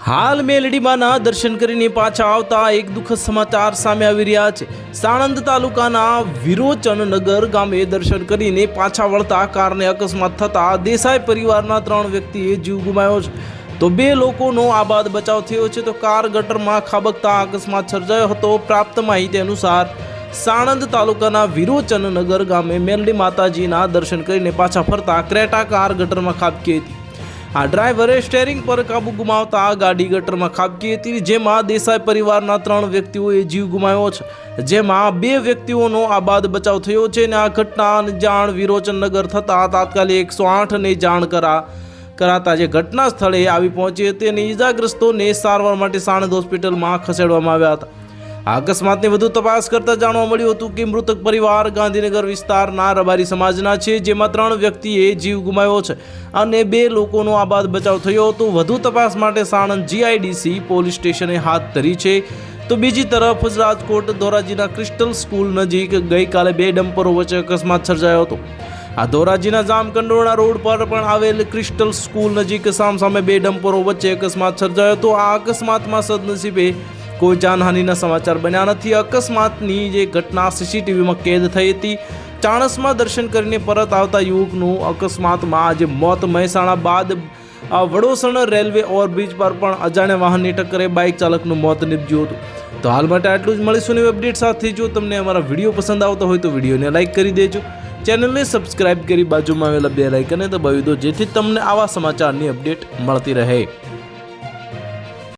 હાલ મેલડીમાંના દર્શન કરીને પાછા આવતા એક દુઃખદ સમાચાર સામે આવી રહ્યા છે। સાણંદ તાલુકાના વિરોચનનગર ગામે દર્શન કરીને પાછા વળતા કારને અકસ્માત થતા દેસાઈ પરિવારના 3 વ્યક્તિએ જીવ ગુમાવ્યો છે, તો 2 લોકોનો આબાદ બચાવ થયો છે, તો કાર ગટરમાં ખાબકતા અકસ્માત સર્જાયો હતો। પ્રાપ્ત માહિતી અનુસાર સાણંદ તાલુકાના વિરોચનનગર ગામે મેલડી માતાજીના દર્શન કરીને પાછા ફરતા ક્રેટા કાર ગટરમાં ખાબકી હતી। આ ડ્રાઈવરે સ્ટેરિંગ પર કાબુ ગુમાવતા ગાડી ગટરમાં ખાબકી હતી, જેમાં દેસાઈ પરિવારના 3 વ્યક્તિઓએ જીવ ગુમાવ્યો છે, જેમાં 2 વ્યક્તિઓનો આબાદ બચાવ થયો છે। અને આ ઘટનાની જાણ વિરોચનનગર થતાં તાત્કાલિક 108ને જાણ કરાતા જે ઘટના સ્થળે આવી પહોંચી હતી અને ઈજાગ્રસ્તોને સારવાર માટે સાણંદ હોસ્પિટલમાં ખસેડવામાં આવ્યા હતા। આ અકસ્માતની વધુ તપાસ કરતા જાણવા મળ્યું હતું કે મૃતક પરિવાર ગાંધીનગર વિસ્તારના રબારી સમાજના છે, જેમાં 3 વ્યક્તિએ જીવ ગુમાવ્યો છે અને 2 લોકોનો આબાદ બચાવ થયો હતો। વધુ તપાસ માટે સાણંદ જીઆઈડીસી પોલીસ સ્ટેશને હાથ ધરી છે। તો બીજી તરફ રાજકોટ ધોરાજીના ક્રિસ્ટલ સ્કૂલ નજીક ગઈકાલે 2 ડમ્પરો વચ્ચે અકસ્માત સર્જાયો હતો। આ ધોરાજીના જામકંડોરણા રોડ પર પણ આવેલ ક્રિસ્ટલ સ્કૂલ નજીક સામસામે 2 ડમ્પરો વચ્ચે અકસ્માત સર્જાયો હતો। આ અકસ્માતમાં સદનસીબે કોઈ જાનહાનિના સમાચાર બન્યા નથી। અકસ્માતની જે ઘટના સીસીટીવીમાં કેદ થઈ હતી। ચાણસમાં દર્શન કરીને પરત આવતા યુવકનું અકસ્માતમાં આજે મોત, મહેસાણા બાદ વડોસણ રેલવે ઓવરબ્રિજ પર પણ અજાણ્યા વાહનની ટક્કરે બાઇક ચાલકનું મોત નીપજ્યું હતું। તો હાલ માટે આટલું જ, મળીશું નવી અપડેટ સાથે। જો તમને અમારા વિડીયો પસંદ આવતો હોય તો વિડીયોને લાઇક કરી દેજો, ચેનલને સબસ્ક્રાઇબ કરી બાજુમાં આવેલા બેલ આઇકનને દબાવી દો, જેથી તમને આવા સમાચારની અપડેટ મળતી રહે।